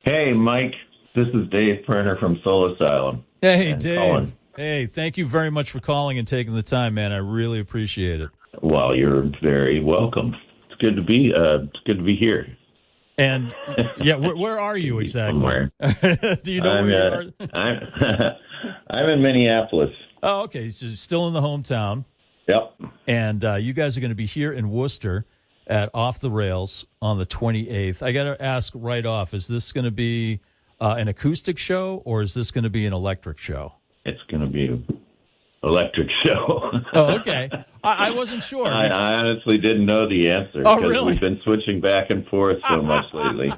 Hey, Mike. This is Dave Pirner from Asylum. Hey, And Dave. Colin. Hey, thank you very much for calling and taking the time, man. I really appreciate it. Well, you're very welcome. It's good to be. It's good to be here. And yeah, where are you exactly? Somewhere. Do you know where you are? I'm in Minneapolis. Oh, okay. So still in the hometown. Yep. And you guys are going to be here in Worcester at Off the Rails on the 28th. I got to ask right off, is this going to be an acoustic show or is this going to be an electric show? It's going to be an electric show. Oh, okay. I wasn't sure. I honestly didn't know the answer Oh, because really? we've been switching back and forth so much lately.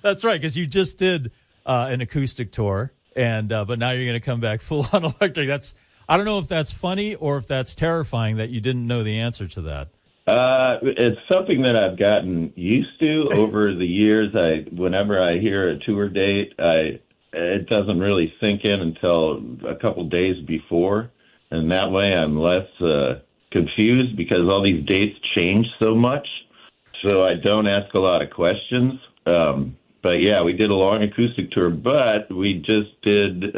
That's right, because you just did an acoustic tour, and but now you're going to come back full on electric. I don't know if that's funny or if that's terrifying that you didn't know the answer to that. It's something that I've gotten used to over the years. Whenever I hear a tour date, it doesn't really sink in until a couple days before, and that way I'm less confused because all these dates change so much. So I don't ask a lot of questions. But yeah, we did a long acoustic tour, but we just did,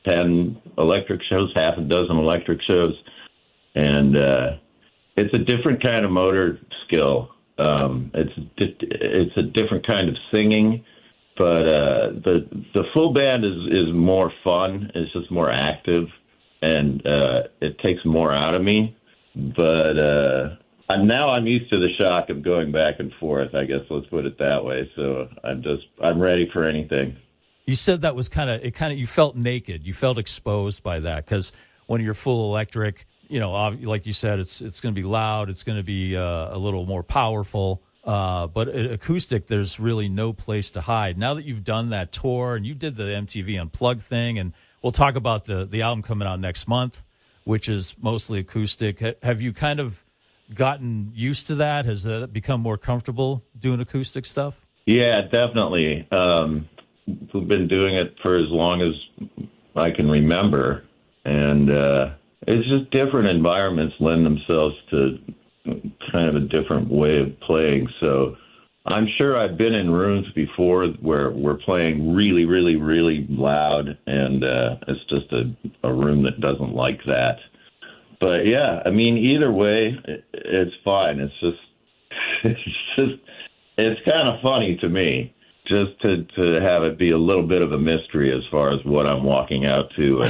10 electric shows, half a dozen electric shows. And it's a different kind of motor skill. It's a different kind of singing, but the full band is more fun. It's just more active, and it takes more out of me. But now I'm used to the shock of going back and forth, I guess, let's put it that way. So I'm ready for anything. You said that was you felt naked. You felt exposed by that because when you're full electric, like you said, it's going to be loud. It's going to be a little more powerful. But acoustic, there's really no place to hide. Now that you've done that tour and you did the MTV Unplugged thing, and we'll talk about the album coming out next month, which is mostly acoustic. Have you kind of gotten used to that? Has that become more comfortable doing acoustic stuff? Yeah, definitely. We've been doing it for as long as I can remember, and it's just different environments lend themselves to kind of a different way of playing. So I'm sure I've been in rooms before where we're playing really, really, really loud, and it's just a room that doesn't like that. But yeah, I mean, either way, it's fine. It's kind of funny to me just to have it be a little bit of a mystery as far as what I'm walking out to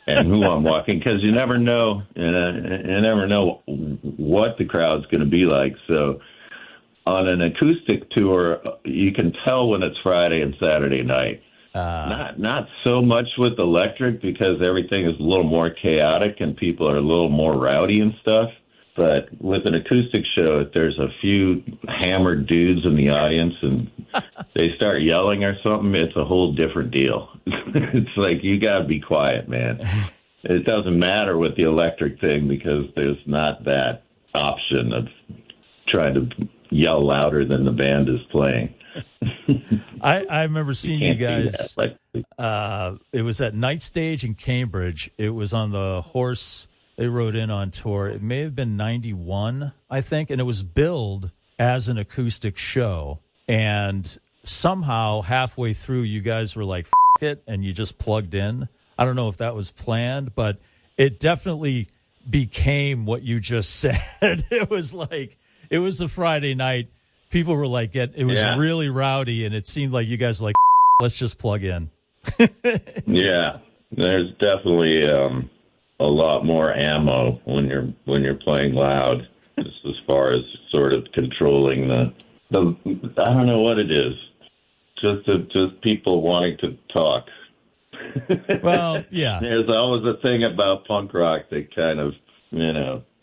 and who I'm walking, because you never know, you never know what the crowd's going to be like. So on an acoustic tour, you can tell when it's Friday and Saturday night. Not so much with electric because everything is a little more chaotic and people are a little more rowdy and stuff. But with an acoustic show, if there's a few hammered dudes in the audience and they start yelling or something, it's a whole different deal. It's like, you got to be quiet, man. It doesn't matter with the electric thing because there's not that option of trying to yell louder than the band is playing. I remember seeing you guys. It was at Night Stage in Cambridge. It was on the horse they rode in on tour. It may have been 91, I think, and it was billed as an acoustic show. And somehow halfway through, you guys were like, F it, and you just plugged in. I don't know if that was planned, but it definitely became what you just said. It was a Friday night. People were like, it was really rowdy, and it seemed like you guys were like, let's just plug in. Yeah, there's definitely a lot more ammo when you're playing loud, just as far as sort of controlling the I don't know what it is, just people wanting to talk. Well, yeah. There's always a thing about punk rock that kind of,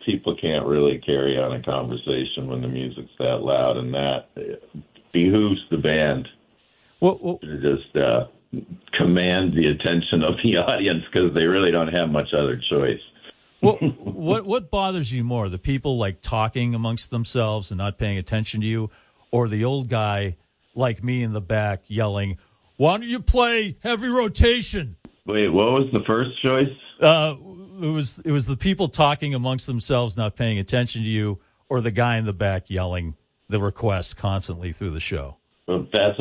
people can't really carry on a conversation when the music's that loud, and that behooves the band to just command the attention of the audience because they really don't have much other choice. Well, what bothers you more, the people like talking amongst themselves and not paying attention to you, or the old guy like me in the back yelling, "Why don't you play Heavy Rotation?" Wait, what was the first choice? It was the people talking amongst themselves, not paying attention to you, or the guy in the back yelling the request constantly through the show. Well, that's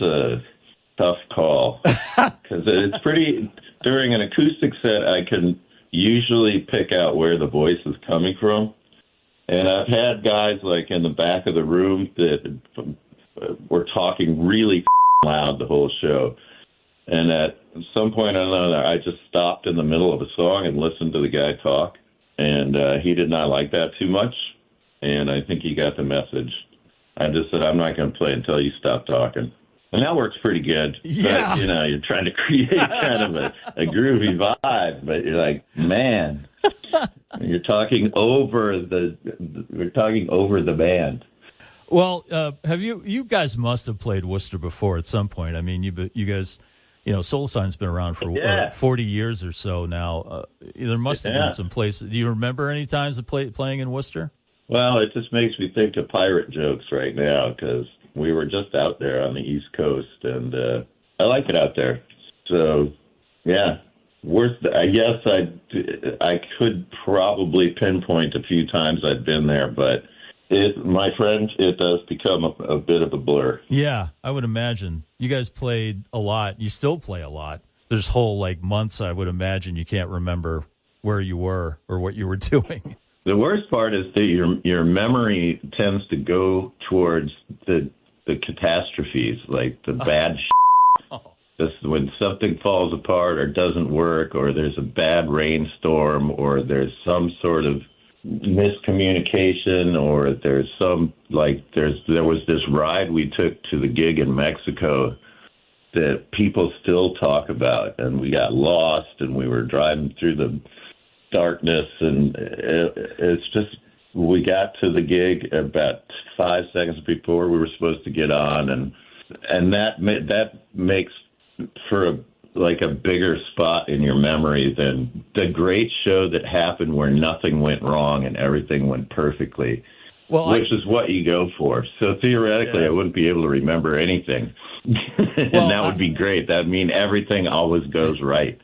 a tough call because it's pretty. During an acoustic set, I can usually pick out where the voice is coming from, and I've had guys like in the back of the room that were talking really loud the whole show, and at some point or another, I just stopped in the middle of a song and listened to the guy talk, and he did not like that too much, and I think he got the message. I just said, I'm not going to play until you stop talking. And that works pretty good. Yeah. But, you're trying to create kind of a groovy vibe, but you're like, man, you're talking over the band. Well, have you guys must have played Worcester before at some point. I mean, you guys, Soul Sign's been around for 40 years or so now. There must have been some places. Do you remember any times of playing in Worcester? Well, it just makes me think of pirate jokes right now because we were just out there on the East Coast, and I like it out there. So, yeah, I guess I could probably pinpoint a few times I've been there, but my friend, it does become a bit of a blur. Yeah, I would imagine. You guys played a lot. You still play a lot. There's whole months I would imagine you can't remember where you were or what you were doing. The worst part is that your memory tends to go towards the catastrophes, like the bad Just when something falls apart or doesn't work, or there's a bad rainstorm, or there's some sort of miscommunication, or there's there was this ride we took to the gig in Mexico that people still talk about, and we got lost, and we were driving through the darkness, and it's just, we got to the gig about 5 seconds before we were supposed to get on, and that makes for a bigger spot in your memory than the great show that happened where nothing went wrong and everything went perfectly, which is what you go for. So theoretically, I wouldn't be able to remember anything, and that would be great. That would mean everything always goes right.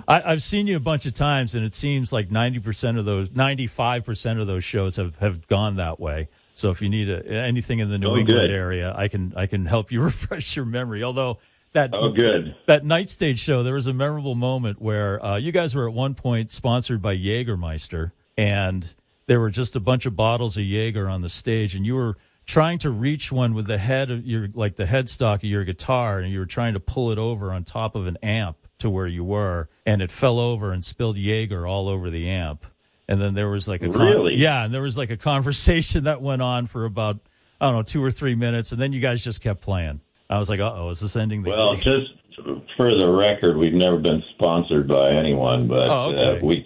I've seen you a bunch of times, and it seems like 95% of those shows have gone that way. So if you need anything in the New England area, I can help you refresh your memory. Although that night stage show, there was a memorable moment where you guys were at one point sponsored by Jägermeister, and there were just a bunch of bottles of Jaeger on the stage, and you were trying to reach one with the head of the headstock of your guitar, and you were trying to pull it over on top of an amp to where you were, and it fell over and spilled Jaeger all over the amp. And then there was and there was a conversation that went on for about, 2 or 3 minutes, and then you guys just kept playing. I was like, uh-oh, is this ending the game? Just for the record, we've never been sponsored by anyone, but we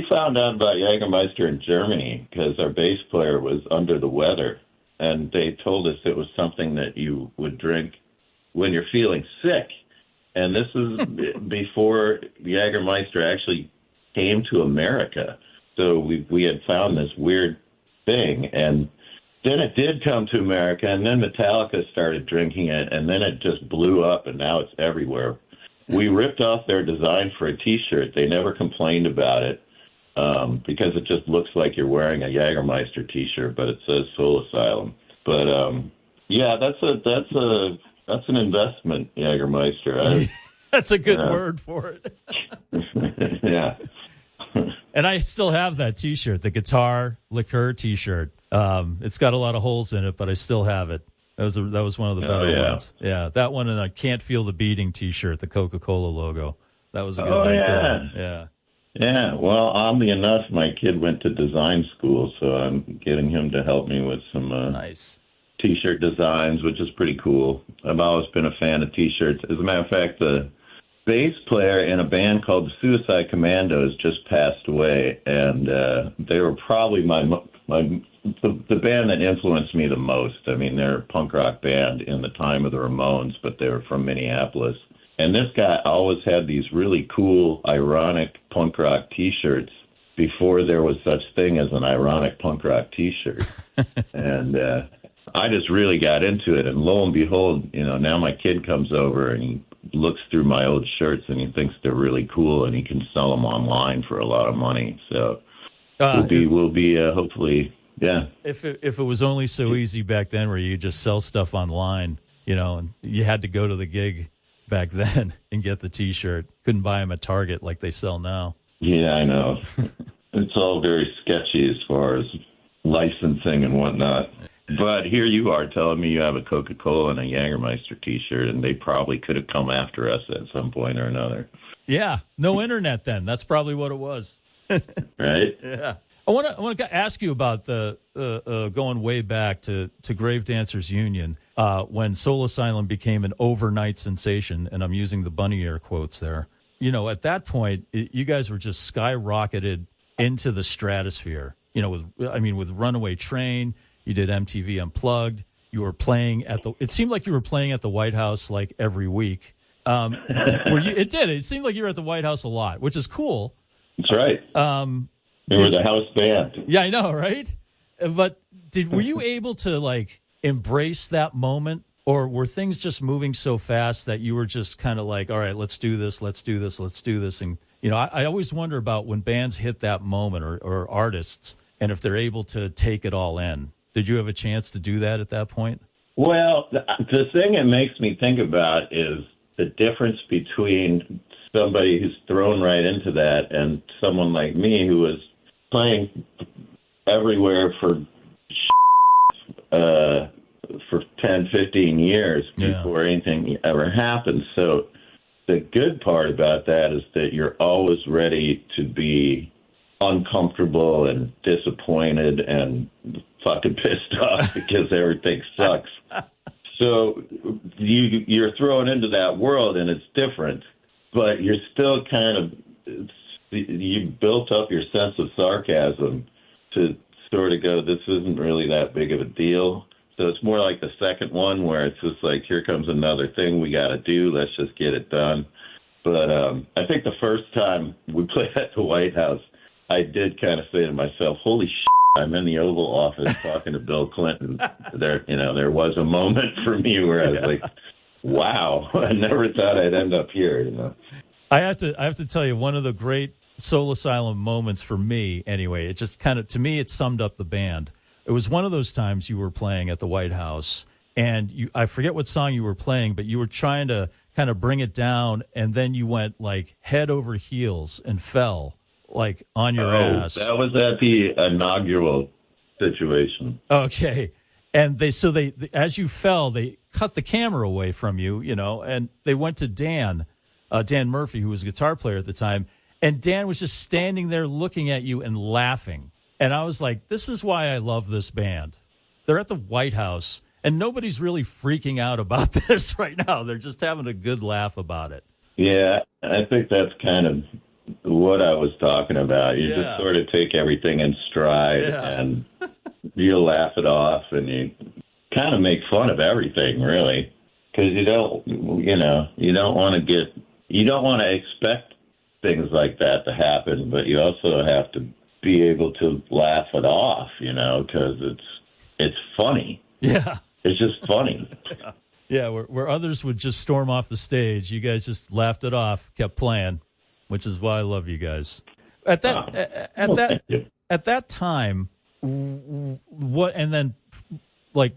found out about Jägermeister in Germany because our bass player was under the weather, and they told us it was something that you would drink when you're feeling sick. And this is before Jägermeister actually came to America. So we had found this weird thing, and then it did come to America, and then Metallica started drinking it, and then it just blew up, and now it's everywhere. We ripped off their design for a T-shirt. They never complained about it because it just looks like you're wearing a Jägermeister T-shirt, but it says Soul Asylum. But that's an investment, Jägermeister. That's a good word for it. Yeah. And I still have that T-shirt, the Guitar Liqueur T-shirt. It's got a lot of holes in it, but I still have it. That was one of the better ones. Yeah, that one, and I Can't Feel the Beating T-shirt, the Coca-Cola logo. That was a good one too. Yeah. Yeah. Well, oddly enough, my kid went to design school, so I'm getting him to help me with some nice T-shirt designs, which is pretty cool. I've always been a fan of T-shirts. As a matter of fact, the bass player in a band called the Suicide Commandos just passed away, and they were probably the band that influenced me the most. I mean, they're a punk rock band in the time of the Ramones, but they were from Minneapolis. And this guy always had these really cool, ironic punk rock T-shirts before there was such thing as an ironic punk rock T-shirt. And I just really got into it. And lo and behold, now my kid comes over and he looks through my old shirts and he thinks they're really cool and he can sell them online for a lot of money. So we'll be hopefully Yeah. If it was only so easy back then where you just sell stuff online, and you had to go to the gig back then and get the T-shirt. Couldn't buy them at Target like they sell now. Yeah, I know. It's all very sketchy as far as licensing and whatnot. But here you are telling me you have a Coca-Cola and a Jägermeister T-shirt, and they probably could have come after us at some point or another. Yeah, no internet then. That's probably what it was. Right? Yeah. I want to ask you about the going way back to Grave Dancers Union when Soul Asylum became an overnight sensation, and I'm using the bunny air quotes there. At that point, you guys were just skyrocketed into the stratosphere. With Runaway Train, you did MTV Unplugged. You were playing it seemed like you were playing at the White House like every week. It seemed like you were at the White House a lot, which is cool. That's right. We were the house band. Yeah, I know, right? But were you able to embrace that moment, or were things just moving so fast that you were just kind of like, all right, let's do this, and I always wonder about when bands hit that moment or artists, and if they're able to take it all in. Did you have a chance to do that at that point? Well, the thing it makes me think about is the difference between somebody who's thrown right into that and someone like me who was playing everywhere for 10, 15 years before anything ever happened. So the good part about that is that you're always ready to be uncomfortable and disappointed and fucking pissed off because everything sucks. So you're thrown into that world and it's different, but you're still you built up your sense of sarcasm to sort of go, this isn't really that big of a deal. So it's more like the second one where it's just like, here comes another thing we got to do. Let's just get it done. But I think the first time we played at the White House, I did kind of say to myself, holy shit, I'm in the Oval Office talking to Bill Clinton. There was a moment for me where I was like, wow, I never thought I'd end up here, I have to tell you, one of the great Soul Asylum moments for me, anyway, it just to me, it summed up the band. It was one of those times you were playing at the White House, and I forget what song you were playing, but you were trying to kind of bring it down, and then you went head over heels and fell on your ass. That was at the inaugural situation. Okay. And they as you fell, they cut the camera away from you, and they went to Dan Murphy, who was a guitar player at the time. And Dan was just standing there looking at you and laughing. And I was like, this is why I love this band. They're at the White House, and nobody's really freaking out about this right now. They're just having a good laugh about it. Yeah, I think that's kind of what I was talking about. You just sort of take everything in stride and you laugh it off, and you kind of make fun of everything, really, because you don't want to expect things like that to happen, but you also have to be able to laugh it off, because it's funny. Yeah, it's just funny. Yeah, where others would just storm off the stage, you guys just laughed it off, kept playing, which is why I love you guys. At that time, what, and then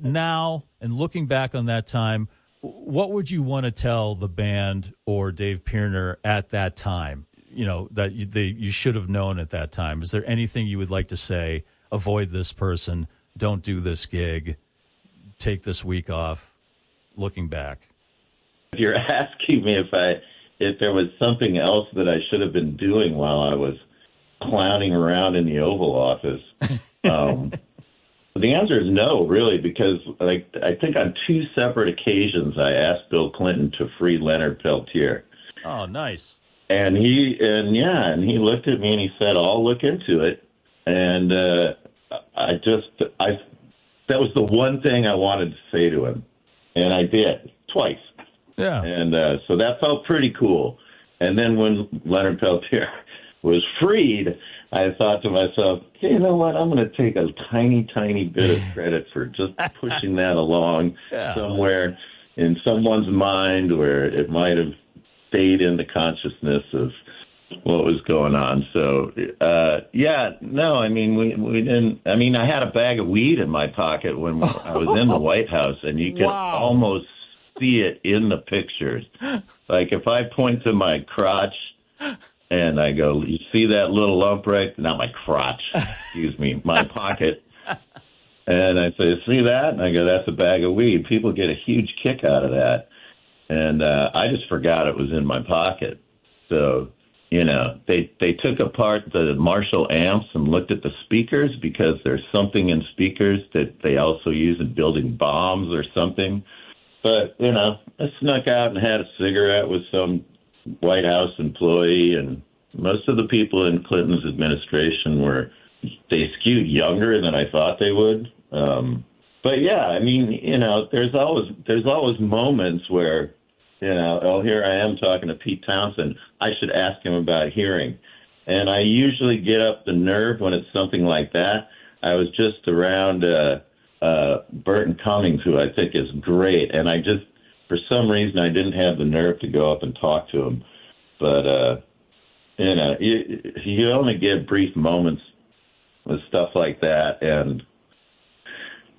now and looking back on that time, what would you want to tell the band or Dave Pirner at that time? That you should have known at that time. Is there anything you would like to say? Avoid this person. Don't do this gig. Take this week off. Looking back, you're asking me if there was something else that I should have been doing while I was clowning around in the Oval Office. The answer is no, really, because I think on two separate occasions I asked Bill Clinton to free Leonard Peltier. Oh, nice. And he looked at me and he said, "I'll look into it." And that was the one thing I wanted to say to him, and I did twice. Yeah. And so that felt pretty cool. And then when Leonard Peltier was freed, I thought to myself, hey, you know what? I'm going to take a tiny, tiny bit of credit for just pushing that along somewhere in someone's mind where it might have stayed in the consciousness of what was going on. So, no, I mean, we didn't. I mean, I had a bag of weed in my pocket when I was in the White House, and you could almost see it in the pictures. Like if I point to my crotch and I go, you see that little lump right? Not my crotch, excuse me, my pocket. And I say, see that? And I go, that's a bag of weed. People get a huge kick out of that. And I just forgot it was in my pocket. So, they took apart the Marshall amps and looked at the speakers because there's something in speakers that they also use in building bombs or something. But, I snuck out and had a cigarette with some White House employee, and most of the people in Clinton's administration they skewed younger than I thought they would. But yeah, I mean, there's always moments where, here I am talking to Pete Townsend. I should ask him about hearing. And I usually get up the nerve when it's something like that. I was just around Burton Cummings, who I think is great. And for some reason, I didn't have the nerve to go up and talk to him. But, you only get brief moments with stuff like that. And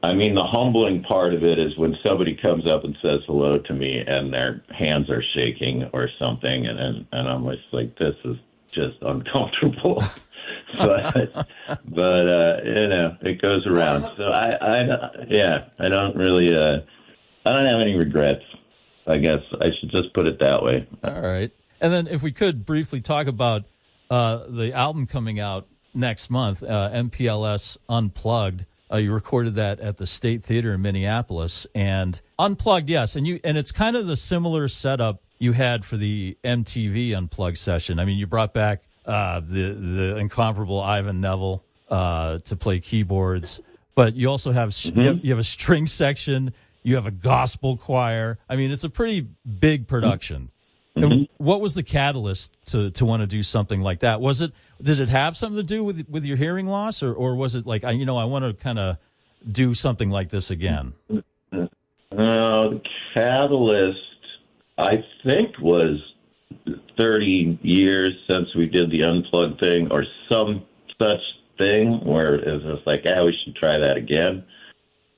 I mean, the humbling part of it is when somebody comes up and says hello to me and their hands are shaking or something. And I'm just like, this is just uncomfortable. but it goes around. So I don't really, I don't have any regrets. I guess I should just put it that way. All right. And then if we could briefly talk about the album coming out next month, MPLS Unplugged. You recorded that at the State Theater in Minneapolis, and Unplugged, yes, and it's kind of the similar setup you had for the MTV Unplugged session. I mean, you brought back the incomparable Ivan Neville to play keyboards, but you also have you have a string section, you have a gospel choir. I mean, it's a pretty big production. And what was the catalyst to want to do something like that? Did it have something to do with your hearing loss, or was it like, I want to kind of do something like this again? The catalyst, I think, was 30 years since we did the Unplugged thing, or some such thing, where it was just like, we should try that again.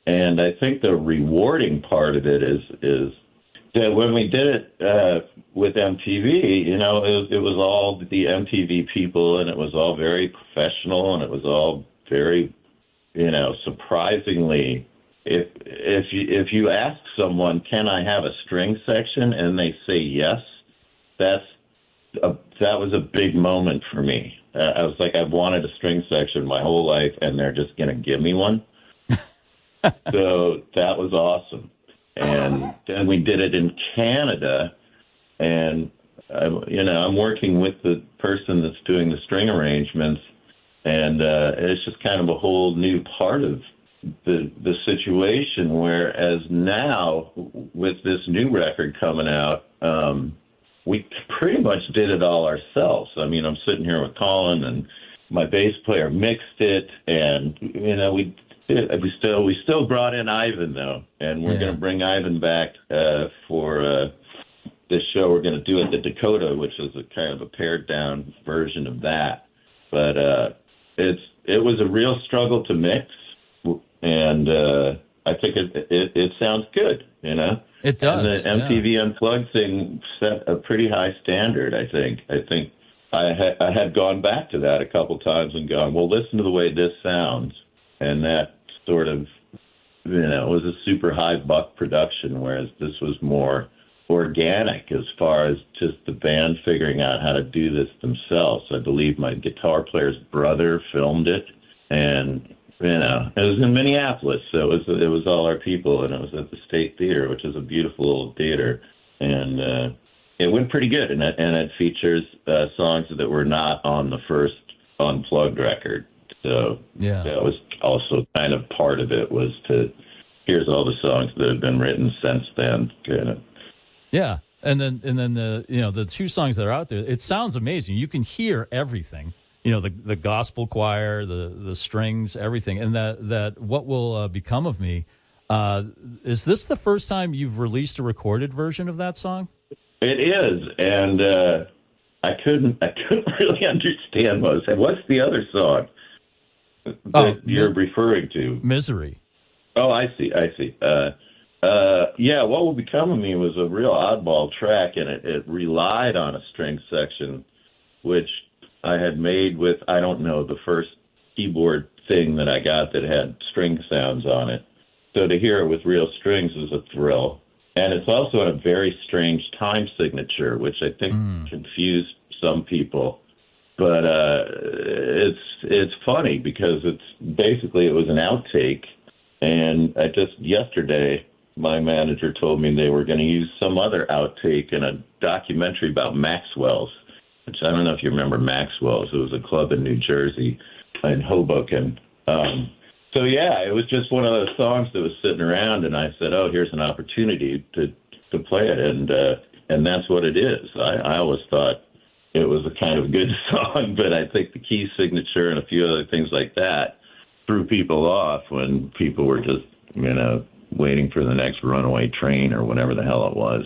And I think the rewarding part of it is that when we did it with MTV, it was all the MTV people, and it was all very professional, and it was all very, surprisingly, if you ask someone, can I have a string section, and they say yes, that was a big moment for me. I was like, I've wanted a string section my whole life, and they're just going to give me one. So that was awesome. And then we did it in Canada, and, I'm working with the person that's doing the string arrangements, and it's just kind of a whole new part of the situation, whereas now, with this new record coming out, we pretty much did it all ourselves. I mean, I'm sitting here with Colin, and my bass player mixed it, and, we still brought in Ivan, though, and we're going to bring Ivan back for this show we're going to do at the Dakota, which is a kind of a pared down version of that. But it was a real struggle to mix, and I think it sounds good, It does. And the MTV Unplugged thing set a pretty high standard, I think. I had gone back to that a couple times and gone, well, listen to the way this sounds. And that sort of, was a super high buck production, whereas this was more organic as far as just the band figuring out how to do this themselves. I believe my guitar player's brother filmed it, and, it was in Minneapolis, so it was all our people, and it was at the State Theater, which is a beautiful little theater, and it went pretty good, and it features songs that were not on the first Unplugged record. So that was also kind of part of it, was here's all the songs that have been written since then. Yeah. And then the two songs that are out there, it sounds amazing. You can hear everything, the gospel choir, the strings, everything. And that What Will Become of Me. Is this the first time you've released a recorded version of that song? It is. And couldn't really understand what I said. What's the other song that you're referring to? Misery. Oh, I see. Yeah, What Will Become of Me was a real oddball track, and it relied on a string section, which I had made with, I don't know, the first keyboard thing that I got that had string sounds on it. So to hear it with real strings was a thrill. And it's also in a very strange time signature, which I think confused some people. But it's funny because it was an outtake. And yesterday, my manager told me they were going to use some other outtake in a documentary about Maxwell's, which I don't know if you remember Maxwell's. It was a club in New Jersey, in Hoboken. So yeah, it was just one of those songs that was sitting around, and I said, "Oh, here's an opportunity to play it," and that's what it is. I always thought it was a kind of good song, but I think the key signature and a few other things like that threw people off when people were just, waiting for the next runaway train or whatever the hell it was.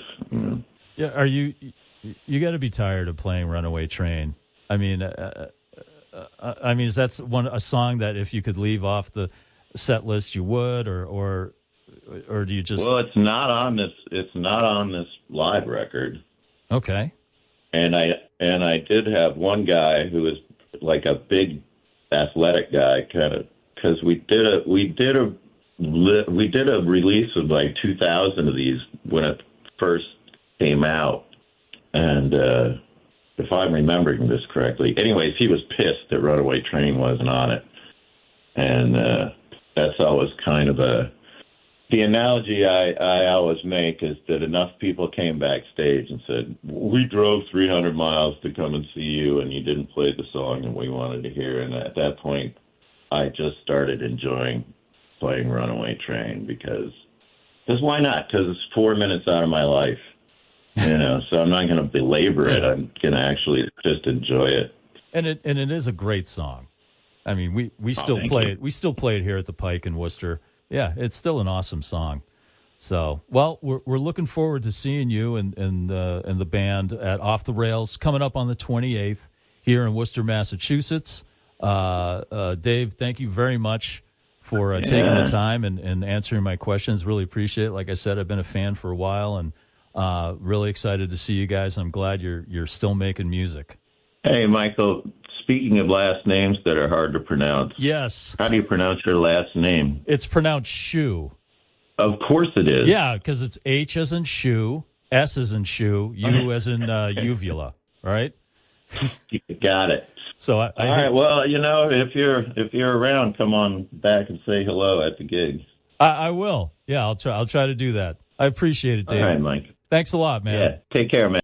Yeah, are you got to be tired of playing Runaway Train? I mean, is that a song that if you could leave off the set list, you would, or do you just? Well, it's not on this. It's not on this live record. Okay. And I did have one guy who was like a big athletic guy, kind of, because we did a release of like 2,000 of these when it first came out, and if I'm remembering this correctly, anyways, he was pissed that Runaway Train wasn't on it, and that's always kind of the analogy I always make is that enough people came backstage and said, "We drove 300 miles to come and see you, and you didn't play the song that we wanted to hear." And at that point, I just started enjoying playing Runaway Train because why not? Because it's 4 minutes out of my life, so I'm not going to belabor it. I'm going to actually just enjoy it. And it is a great song. I mean, we still play it. We still play it here at the Pike in Worcester. Yeah, it's still an awesome song. So, well, we're looking forward to seeing you and the band at Off the Rails coming up on the 28th here in Worcester, Massachusetts. Dave, thank you very much for taking the time and answering my questions. Really appreciate it. Like I said, I've been a fan for a while and really excited to see you guys. I'm glad you're still making music. Hey, Michael, speaking of last names that are hard to pronounce. Yes. How do you pronounce your last name? It's pronounced Shoe. Of course it is. Yeah, because it's H as in shoe, S as in shoe, U as in uvula, right? You got it. So all right. Well, if you're around, come on back and say hello at the gig. I will. Yeah, I'll try to do that. I appreciate it, Dave. All right, Mike. Thanks a lot, man. Yeah. Take care, man.